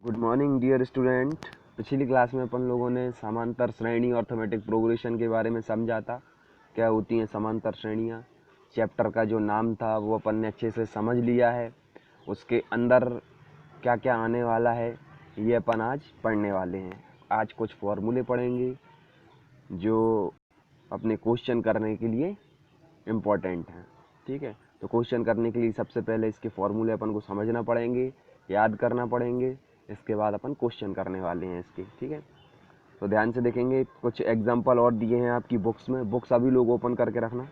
Good morning dear student. पिछली class में अपन लोगों ने समांतर श्रेणी और थमेटिक प्रोग्रेशन के बारे में समझा था। क्या होती हैं समांतर श्रेणियाँ। चैप्टर का जो नाम था वो अपन ने अच्छे से समझ लिया है। उसके अंदर क्या क्या आने वाला है ये अपन आज पढ़ने वाले हैं। आज कुछ फॉर्मूले पढ़ेंगे जो अपने क्वेश्चन करने के लिए इम्पोर्टेंट हैं। ठीक है, तो क्वेश्चन करने के लिए सबसे पहले इसके फॉर्मूले अपन को समझना पड़ेंगे, याद करना पड़ेंगे। इसके बाद अपन क्वेश्चन करने वाले हैं इसके। ठीक है, तो ध्यान से देखेंगे। कुछ एग्जांपल और दिए हैं आपकी बुक्स में। बुक्स अभी लोग ओपन करके रखना।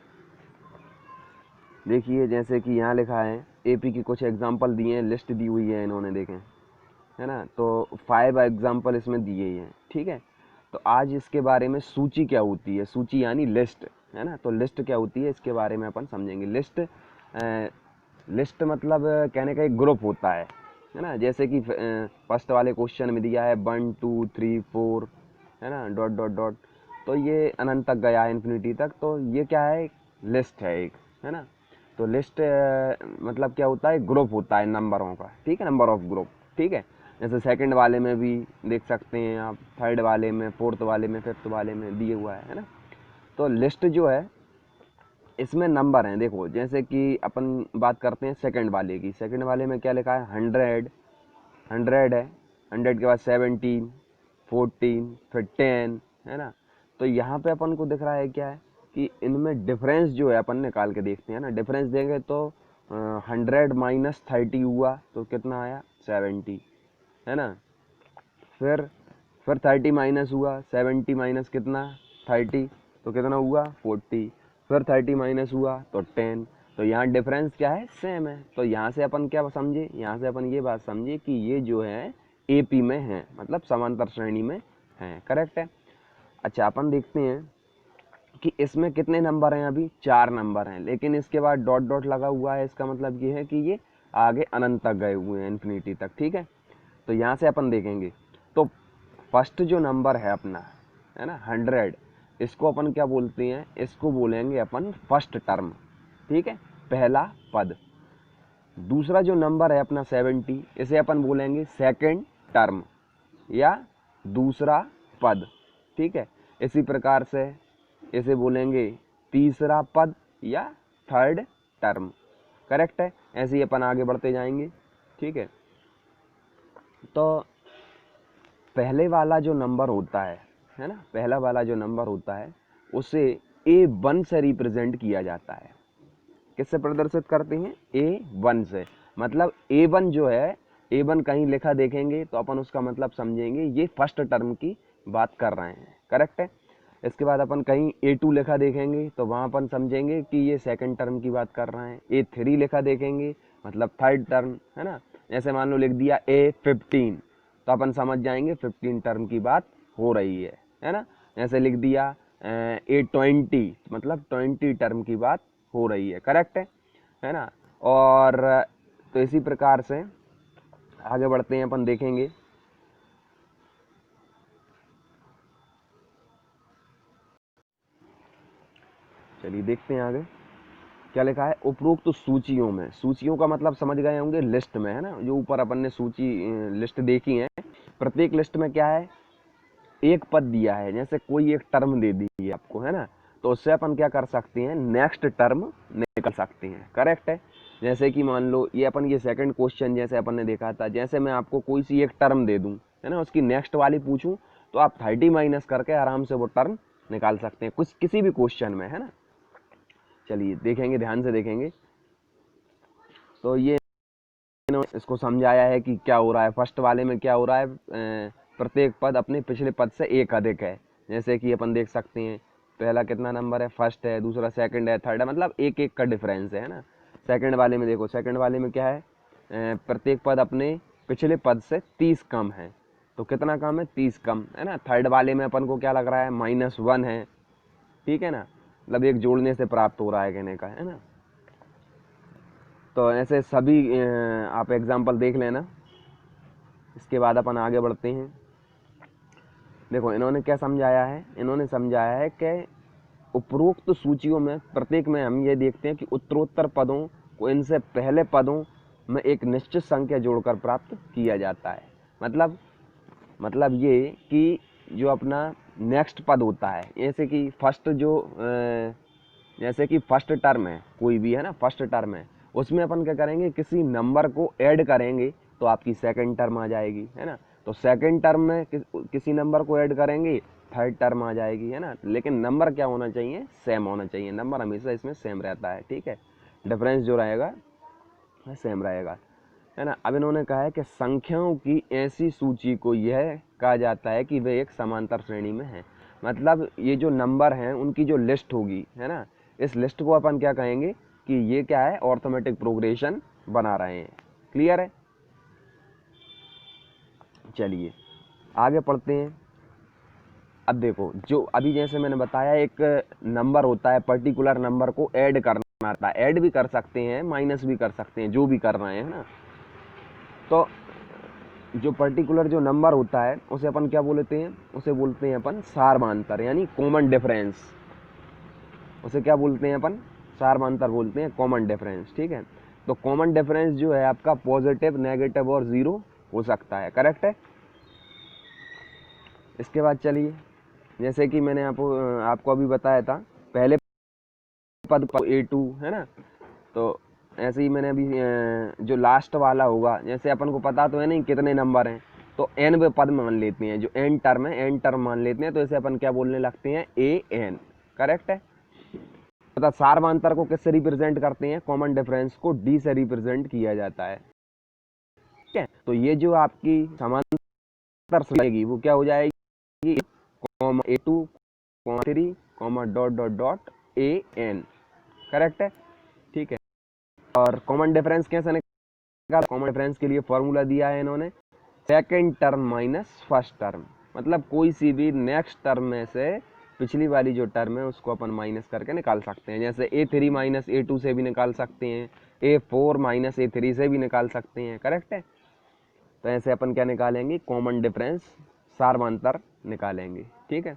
देखिए जैसे कि यहाँ लिखा है एपी की कुछ एग्जांपल दिए हैं, लिस्ट दी हुई है इन्होंने, देखें है ना। तो 5 एग्जांपल इसमें दिए ही हैं। ठीक है, तो आज इसके बारे में सूची क्या होती है, सूची यानी लिस्ट, है ना। तो लिस्ट क्या होती है इसके बारे में अपन समझेंगे। लिस्ट मतलब कहने का एक ग्रुप होता है ना। जैसे कि फर्स्ट वाले क्वेश्चन में दिया है 1 2 3 4, है ना, डॉट डॉट डॉट। तो ये अनंत तक गया है, इन्फिनिटी तक। तो ये क्या है, लिस्ट है एक, है ना। तो लिस्ट मतलब क्या होता है, ग्रुप होता है नंबरों का। ठीक है, नंबर ऑफ ग्रुप। ठीक है, जैसे सेकंड वाले में भी देख सकते हैं आप, थर्ड वाले में, फोर्थ वाले में, फिफ्थ वाले में दिए हुआ है ना। तो लिस्ट जो है इसमें नंबर हैं। देखो जैसे कि अपन बात करते हैं सेकंड वाले की। सेकंड वाले में क्या लिखा है, 100 100 है। 100 के बाद 17 14 फिर 10, है ना। तो यहाँ पे अपन को दिख रहा है क्या है कि इनमें डिफरेंस जो है अपन निकाल के देखते हैं ना। डिफरेंस देंगे तो 100 माइनस 30 हुआ तो कितना आया, 70, है ना। फिर 30 माइनस हुआ, 70 माइनस कितना, 30, तो कितना हुआ, 40। फिर 30 माइनस हुआ तो 10। तो यहाँ डिफरेंस क्या है, सेम है। तो यहाँ से अपन क्या समझे, यहाँ से अपन ये बात समझे कि ये जो है एपी में है, मतलब समांतर श्रेणी में है। करेक्ट है। अच्छा, अपन देखते हैं कि इसमें कितने नंबर हैं। अभी 4 नंबर हैं, लेकिन इसके बाद डॉट डॉट लगा हुआ है। इसका मतलब ये है कि ये आगे अनंत तक गए हुए हैं, इन्फिनिटी तक। ठीक है, तो यहाँ से अपन देखेंगे तो फर्स्ट जो नंबर है अपना, है ना, 100, इसको अपन क्या बोलते हैं, इसको बोलेंगे अपन फर्स्ट टर्म। ठीक है, पहला पद। दूसरा जो नंबर है अपना 70, इसे अपन बोलेंगे सेकंड टर्म या दूसरा पद। ठीक है, इसी प्रकार से इसे बोलेंगे तीसरा पद या थर्ड टर्म। करेक्ट है, ऐसे ही अपन आगे बढ़ते जाएंगे। ठीक है, तो पहले वाला जो नंबर होता है ना, पहला वाला जो नंबर होता है उसे A1 से रिप्रेजेंट किया जाता है। किससे प्रदर्शित करते हैं, A1 से। मतलब A1 जो है, A1 कहीं लिखा देखेंगे तो अपन उसका मतलब समझेंगे ये फर्स्ट टर्म की बात कर रहे हैं। करेक्ट है। इसके बाद अपन कहीं A2 लिखा देखेंगे तो वहाँ अपन समझेंगे कि ये सेकंड टर्म की बात कर रहे हैं। A3 लिखा देखेंगे मतलब थर्ड टर्म, है ना। जैसे मान लो लिख दिया A15, तो अपन समझ जाएंगे 15 टर्म की बात हो रही है ना। जैसे लिख दिया A20, मतलब 20 टर्म की बात हो रही है। करेक्ट है ना। और तो इसी प्रकार से आगे बढ़ते हैं, अपन देखेंगे। चलिए देखते हैं आगे क्या लिखा है। उपरोक्त सूचियों में, सूचियों का मतलब समझ गए होंगे, लिस्ट में, है ना। जो ऊपर अपन ने सूची लिस्ट देखी है, प्रत्येक लिस्ट में क्या है, एक पद दिया है। जैसे कोई एक टर्म दे दी है आपको, है ना, तो उससे अपन क्या कर सकते हैं, नेक्स्ट टर्म निकल सकते हैं। करेक्ट है। जैसे कि मान लो ये अपन ये सेकंड क्वेश्चन जैसे अपन ने देखा था, जैसे मैं आपको कोई सी एक टर्म दे दूं, है ना, उसकी नेक्स्ट वाली पूछूं, तो आप 30 माइनस करके आराम से वो टर्म निकाल सकते हैं कुछ किसी भी क्वेश्चन में, है ना। चलिए देखेंगे, ध्यान से देखेंगे। तो ये इसको समझाया है कि क्या हो रहा है। फर्स्ट वाले में क्या हो रहा है, प्रत्येक पद अपने पिछले पद से एक अधिक है। जैसे कि अपन देख सकते हैं पहला कितना नंबर है, फर्स्ट है, दूसरा सेकंड है, थर्ड है, मतलब एक एक का डिफरेंस है ना। सेकंड वाले में देखो, सेकंड वाले में क्या है, प्रत्येक पद अपने पिछले पद से 30 कम है। तो कितना कम है, 30 कम, है ना। थर्ड वाले में अपन को क्या लग रहा है, -1 है। ठीक है ना, मतलब एक जोड़ने से प्राप्त हो रहा है, कहने का, है ना। तो ऐसे सभी आप एग्जाम्पल देख लेना। इसके बाद अपन आगे बढ़ते हैं। देखो इन्होंने क्या समझाया है, इन्होंने समझाया है कि उपरोक्त सूचियों में प्रत्येक में हम ये देखते हैं कि उत्तरोत्तर पदों को इनसे पहले पदों में एक निश्चित संख्या जोड़कर प्राप्त किया जाता है। मतलब ये कि जो अपना नेक्स्ट पद होता है, जैसे कि फर्स्ट टर्म है, कोई भी है ना, फर्स्ट टर्म है, उसमें अपन क्या करेंगे, किसी नंबर को ऐड करेंगे तो आपकी सेकंड टर्म आ जाएगी, है ना। तो सेकंड टर्म में किसी नंबर को ऐड करेंगे, थर्ड टर्म आ जाएगी, है ना। लेकिन नंबर क्या होना चाहिए, सेम होना चाहिए, नंबर हमेशा इसमें सेम रहता है, ठीक है। डिफरेंस जो रहेगा सेम रहेगा, है ना। अब इन्होंने कहा है कि संख्याओं की ऐसी सूची को यह कहा जाता है कि वे एक समांतर श्रेणी में हैं। मतलब ये जो नंबर हैं उनकी जो लिस्ट होगी, है ना, इस लिस्ट को अपन क्या कहेंगे कि ये क्या है, अरिथमेटिक प्रोग्रेशन बना रहे हैं। क्लियर है। चलिए आगे पढ़ते हैं। अब देखो, जो अभी जैसे मैंने बताया, एक नंबर होता है, पर्टिकुलर नंबर को ऐड करना आता है, ऐड भी कर सकते हैं, माइनस भी कर सकते हैं, जो भी कर रहे हैं, है ना। तो जो पर्टिकुलर जो नंबर होता है उसे अपन क्या बोलते हैं, उसे बोलते हैं अपन सारमांतर, यानी कॉमन डिफरेंस। उसे क्या बोलते हैं अपन, सारमांतर बोलते हैं, कॉमन डिफरेंस, ठीक है। तो कॉमन डिफरेंस जो है आपका पॉजिटिव, नेगेटिव और जीरो हो सकता है, करेक्ट है। इसके बाद चलिए, जैसे कि मैंने आपको अभी बताया था, पहले पद A2 है ना, तो ऐसे ही मैंने अभी जो लास्ट वाला होगा, जैसे अपन को पता तो है नहीं कितने नंबर हैं, तो n वे पद मान लेते हैं, जो n टर्म है n टर्म मान लेते हैं, तो इसे अपन क्या बोलने लगते हैं, an, करेक्ट है। तथा सारमांतर को किससे रिप्रेजेंट करते हैं, कॉमन डिफरेंस को d से रिप्रेजेंट किया जाता है, ठीक है। तो ये जो आपकी समांतर श्रेणी वो क्या हो जाएगी, A2, A3, dot dot dot an, correct है, ठीक है। और कॉमन डिफरेंस कैसे निकाला, कॉमन डिफरेंस के लिए फॉर्मूला दिया है इन्होंने, second term minus first term. मतलब कोई सी भी नेक्स्ट टर्म में से पिछली वाली जो टर्म है उसको अपन माइनस करके निकाल सकते हैं। जैसे A3 माइनस A2 से भी निकाल सकते हैं, A4 माइनस A3 से भी निकाल सकते हैं, करेक्ट है। तो ऐसे अपन क्या निकालेंगे, कॉमन डिफरेंस, सारमांतर निकालेंगे, ठीक है।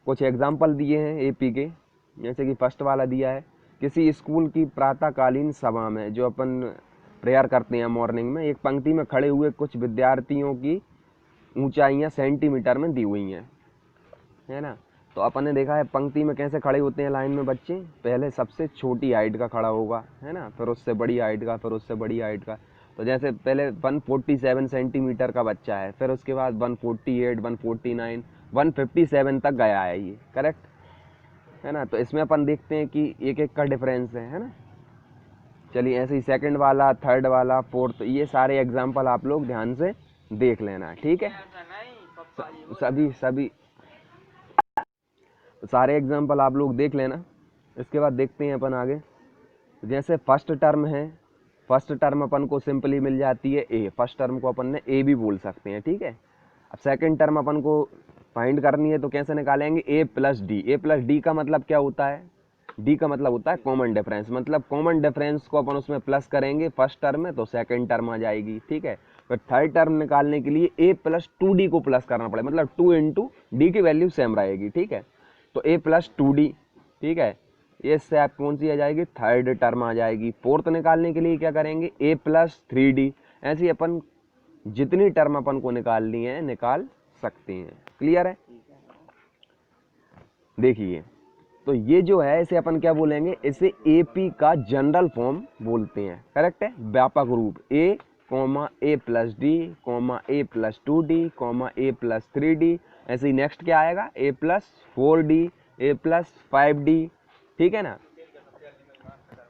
कुछ एग्जाम्पल दिए हैं AP के, जैसे कि फर्स्ट वाला दिया है, किसी स्कूल की प्रातःकालीन सभा में, जो अपन प्रेयर करते हैं मॉर्निंग में, एक पंक्ति में खड़े हुए कुछ विद्यार्थियों की ऊंचाइयां सेंटीमीटर में दी हुई हैं, है ना। तो अपन ने देखा है पंक्ति में कैसे खड़े होते हैं लाइन में बच्चे, पहले सबसे छोटी हाइट का खड़ा होगा, है ना, फिर उससे बड़ी हाइट का, फिर उससे बड़ी हाइट का। तो जैसे पहले 147 सेंटीमीटर का बच्चा है, फिर उसके बाद 148, 149, 157 तक गया है ये, करेक्ट है ना। तो इसमें अपन देखते हैं कि एक एक का डिफरेंस है ना। चलिए ऐसे ही सेकंड वाला, थर्ड वाला, फोर्थ, ये सारे एग्जाम्पल आप लोग ध्यान से देख लेना, ठीक है। सभी सारे एग्जाम्पल आप लोग देख लेना। इसके बाद देखते हैं अपन आगे, जैसे फर्स्ट टर्म है, फर्स्ट टर्म अपन को सिंपली मिल जाती है A, फर्स्ट टर्म को अपन ने A भी बोल सकते हैं, ठीक है। अब सेकंड टर्म अपन को फाइंड करनी है, तो कैसे निकालेंगे, A plus D. A plus D का मतलब क्या होता है, D का मतलब होता है कॉमन डिफरेंस। मतलब कॉमन डिफरेंस को अपन उसमें प्लस करेंगे फर्स्ट टर्म में, तो सेकंड टर्म आ जाएगी, ठीक है। फिर थर्ड टर्म निकालने के लिए A प्लस 2D को प्लस करना पड़ेगा, मतलब 2 इंटू डी की वैल्यू सेम रहेगी, ठीक है। तो A प्लस 2D, ठीक है, ये इससे आप कौन सी आ जाएगी, थर्ड टर्म आ जाएगी। फोर्थ निकालने के लिए क्या करेंगे, A प्लस 3D। ऐसे ही अपन जितनी टर्म अपन को निकालनी है निकाल सकते हैं, क्लियर है। देखिए, तो ये जो है इसे अपन क्या बोलेंगे, इसे AP का जनरल फॉर्म बोलते हैं, करेक्ट है, व्यापक रूप, A plus D, A plus 2D, A plus 3D। ऐसे ही नेक्स्ट क्या आएगा, A plus 4D, A plus 5D, ठीक है ना।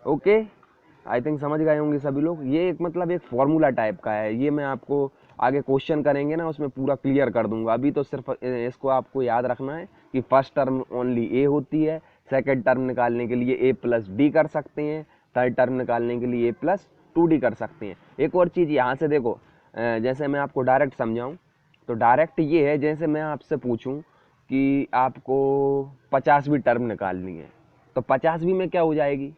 ओके, आई थिंक समझ गए होंगे सभी लोग। ये एक मतलब एक फॉर्मूला टाइप का है, ये मैं आपको आगे क्वेश्चन करेंगे ना उसमें पूरा क्लियर कर दूंगा। अभी तो सिर्फ इसको आपको याद रखना है कि फर्स्ट टर्म ओनली A होती है, सेकेंड टर्म निकालने के लिए A प्लस डी कर सकते हैं, थर्ड टर्म निकालने के लिए A प्लस 2D कर सकते हैं। एक और चीज़ यहाँ से देखो, जैसे मैं आपको डायरेक्ट समझाऊँ, तो डायरेक्ट ये है, जैसे मैं आपसे पूछूँ कि आपको 50वीं टर्म निकालनी है, तो 50वीं में क्या हो जाएगी,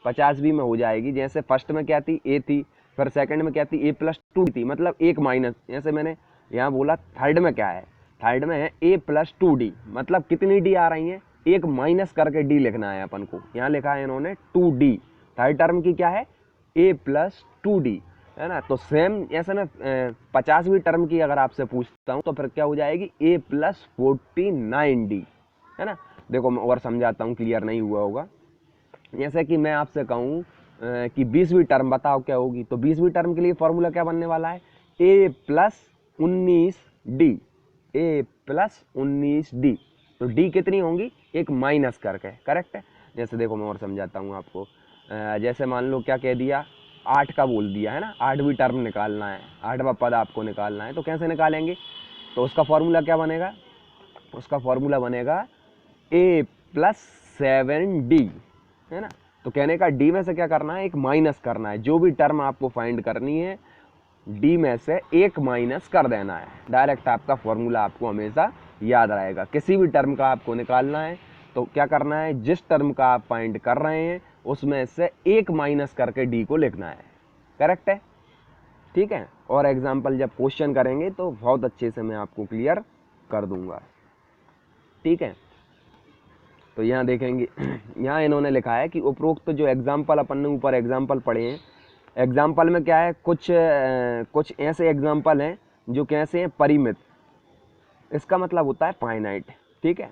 50वीं में हो जाएगी, जैसे फर्स्ट में क्या थी, A थी, फिर सेकंड में क्या थी, A प्लस 2 थी, मतलब एक माइनस, जैसे मैंने यहाँ बोला थर्ड में क्या है, थर्ड में है A प्लस 2D, मतलब कितनी D आ रही है, एक माइनस करके D लिखना है अपन को, यहाँ लिखा है इन्होंने 2D। थर्ड टर्म की क्या है, A प्लस 2D, है ना। तो सेम ऐसे मैं 50वीं टर्म की अगर आपसे पूछता हूँ तो फिर क्या हो जाएगी, a + 49d, है ना। देखो मैं और समझाता हूँ, क्लियर नहीं हुआ होगा। जैसे कि मैं आपसे कहूँ कि 20वीं टर्म बताओ क्या होगी, तो 20वीं टर्म के लिए फॉर्मूला क्या बनने वाला है, a + 19d, a + 19d। तो d कितनी होंगी, एक माइनस करके, करेक्ट है। जैसे देखो मैं और समझाता हूँ आपको। जैसे मान लो क्या कह दिया, 8 का बोल दिया है ना, 8वीं टर्म निकालना है, 8वां पद आपको निकालना है, तो कैसे निकालेंगे, तो उसका फॉर्मूला क्या बनेगा, उसका फॉर्मूला बनेगा a + 7d, है ना। तो कहने का d में से क्या करना है, एक माइनस करना है, जो भी टर्म आपको फाइंड करनी है d में से एक माइनस कर देना है। डायरेक्ट आपका फॉर्मूला आपको हमेशा याद रहेगा। किसी भी टर्म का आपको निकालना है तो क्या करना है, जिस टर्म का आप फाइंड कर रहे हैं उसमें से एक माइनस करके d को लिखना है, करेक्ट है, ठीक है। और एग्जाम्पल जब क्वेश्चन करेंगे तो बहुत अच्छे से मैं आपको क्लियर कर दूंगा, ठीक है। तो यहाँ देखेंगे यहाँ इन्होंने लिखा है कि उपरोक्त जो एग्जाम्पल अपन ने ऊपर एग्जाम्पल पढ़े हैं, एग्जाम्पल में क्या है, कुछ ऐसे एग्जाम्पल हैं जो कैसे हैं, परिमित, इसका मतलब होता है फाइनाइट, ठीक है।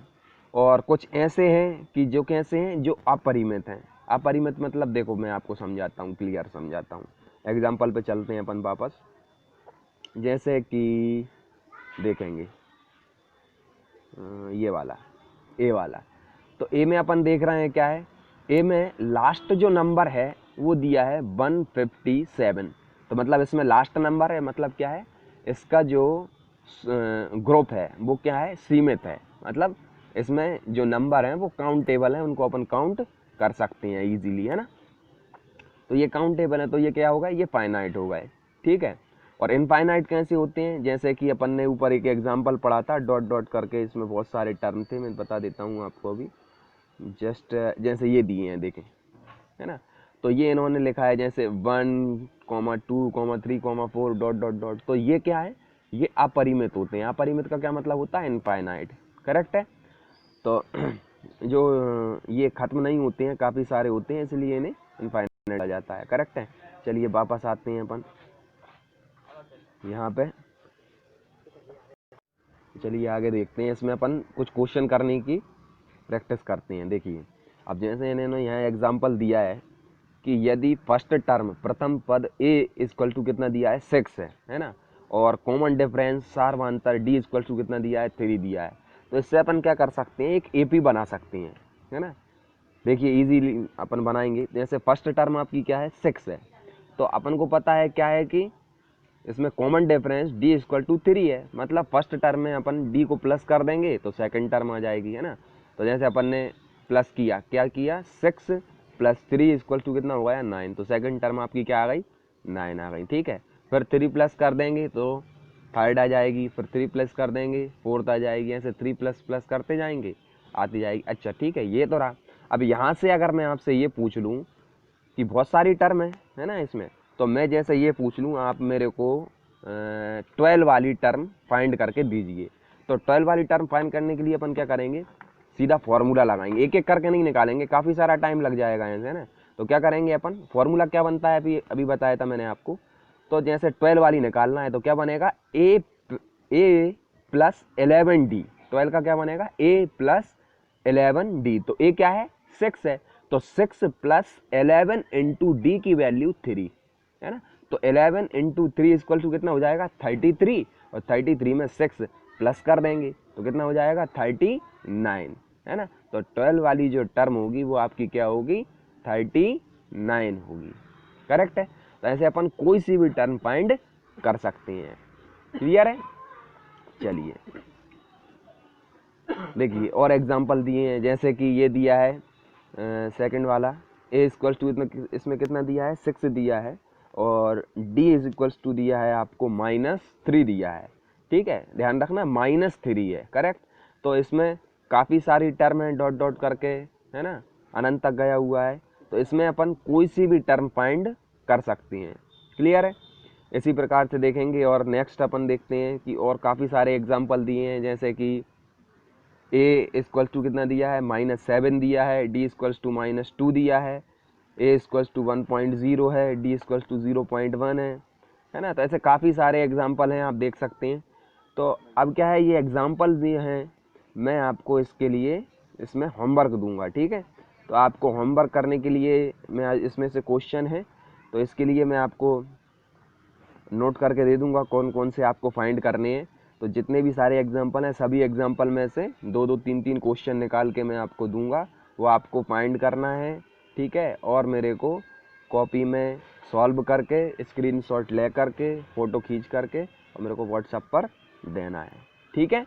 और कुछ ऐसे हैं कि जो कैसे हैं, जो अपरिमित हैं। अपरिमित मतलब देखो मैं आपको समझाता हूँ, क्लियर समझाता हूँ। एग्जाम्पल पे चलते हैं अपन वापस। जैसे कि देखेंगे ये वाला, ए वाला। तो ए में अपन देख रहे हैं क्या है, ए में लास्ट जो नंबर है वो दिया है 157। तो मतलब इसमें लास्ट नंबर है, मतलब क्या है, इसका जो ग्रुप है वो क्या है, सीमित है। मतलब इसमें जो नंबर हैं वो काउंटेबल हैं, उनको अपन काउंट कर सकते हैं इजीली, है ना। तो ये काउंटेबल है, तो ये क्या होगा, ये फाइनाइट होगा, ठीक है। और इनफाइनाइट कैसे होते हैं, जैसे कि अपन ने ऊपर एक एग्जांपल पढ़ा था डॉट डॉट करके, इसमें बहुत सारे टर्म थे, मैं बता देता हूँ आपको अभी। जस्ट जैसे ये दिए हैं देखें, है ना। तो ये इन्होंने लिखा है जैसे 1, 2, 3, 4 डॉट डॉट डॉट। तो ये क्या है, ये अपरिमित होते हैं। अपरिमित का क्या मतलब होता है, इनफाइनाइट, करेक्ट है। तो जो ये खत्म नहीं होते हैं, काफ़ी सारे होते हैं, इसलिए इन्हें इनफाइनाइट आ जाता है, करेक्ट है। चलिए वापस आते हैं अपन यहाँ पे, चलिए आगे देखते हैं। इसमें अपन कुछ क्वेश्चन करने की प्रैक्टिस करते हैं। देखिए अब जैसे इन्होंने यहाँ एग्जांपल दिया है कि यदि फर्स्ट टर्म प्रथम पद a इक्वल टू कितना दिया है, 6 है ना। और कॉमन डिफरेंस सार्वधातुक d इक्वल टू कितना दिया है, 3 दिया है। तो इससे अपन क्या कर सकते हैं, एक AP बना सकते हैं, है ना। देखिए इजीली अपन बनाएंगे। जैसे फर्स्ट टर्म आपकी क्या है, 6 है, तो अपन को पता है क्या है कि इसमें common difference d equal to 3 है। मतलब फर्स्ट टर्म में अपन d को प्लस कर देंगे तो सेकंड टर्म आ जाएगी, है ना। तो जैसे अपन ने प्लस किया, क्या किया, 6 + 3 इक्वल टू कितना हो गया, 9। तो सेकंड टर्म आपकी क्या आ गई, 9 आ गई, ठीक है। फिर 3 प्लस कर देंगे तो थर्ड आ जाएगी, फिर 3 प्लस कर देंगे फोर्थ आ जाएगी, ऐसे 3 प्लस प्लस करते जाएंगे, आती जाएगी। अच्छा ठीक है, ये तो रहा। अब यहाँ से अगर मैं आपसे ये पूछ लूँ कि बहुत सारी टर्म है ना इसमें, तो मैं जैसे ये पूछ लूँ आप मेरे को 12 वाली टर्म फाइंड करके दीजिए। तो 12 वाली टर्म फाइंड करने के लिए अपन क्या करेंगे, सीधा फॉर्मूला लगाएंगे, एक एक करके नहीं निकालेंगे, काफ़ी सारा टाइम लग जाएगा ऐसे, है ना। तो क्या करेंगे अपन, फॉर्मूला क्या बनता है अभी अभी बताया था मैंने आपको। तो जैसे 12 वाली निकालना है तो क्या बनेगा, a + 11d। 12 का क्या बनेगा, a + 11d। तो a क्या है, 6 है, तो 6 + 11 इंटू डी की वैल्यू 3, है ना। तो 11 इंटू 3 इक्वल टू कितना हो जाएगा, 33। और 33 में 6 प्लस कर देंगे तो कितना हो जाएगा, 39, है ना। तो 12 वाली जो टर्म होगी वो आपकी क्या होगी, 39 होगी, करेक्ट है। तो ऐसे अपन कोई सी भी टर्म फाइंड कर सकते हैं, क्लियर है। चलिए देखिए और एग्जांपल दिए हैं, जैसे कि ये दिया है सेकंड वाला, a इक्वल्स टू इसमें कितना दिया है, 6 दिया है, और d इक्वल्स टू दिया है आपको -3 दिया है, ठीक है। ध्यान रखना -3 है, करेक्ट। तो इसमें काफ़ी सारी टर्म है डॉट डॉट करके, है ना, अनंत तक गया हुआ है। तो इसमें अपन कोई सी भी टर्म फाइंड कर सकते हैं, क्लियर है। इसी प्रकार से देखेंगे और नेक्स्ट अपन देखते हैं कि और काफ़ी सारे एग्जाम्पल दिए हैं, जैसे कि a इक्वल्स टू कितना दिया है, -7 दिया है, d इक्वल्स टू -2 दिया है, a इक्वल्स टू 1.0 है, d इक्वल्स टू 0.1 है, है ना। तो ऐसे काफ़ी सारे एग्जाम्पल हैं, आप देख सकते हैं। तो अब क्या है, ये एग्जाम्पल दिए हैं, मैं आपको इसके लिए इसमें होमवर्क दूंगा, ठीक है। तो आपको होमवर्क करने के लिए मैं इसमें से क्वेश्चन है, तो इसके लिए मैं आपको नोट करके दे दूंगा कौन कौन से आपको फाइंड करने हैं। तो जितने भी सारे एग्जाम्पल हैं, सभी एग्जाम्पल में से दो दो तीन तीन क्वेश्चन निकाल के मैं आपको दूंगा, वो आपको फाइंड करना है, ठीक है। और मेरे को कॉपी में सॉल्व करके स्क्रीनशॉट ले करके फ़ोटो खींच करके और मेरे को व्हाट्सएप पर देना है, ठीक है।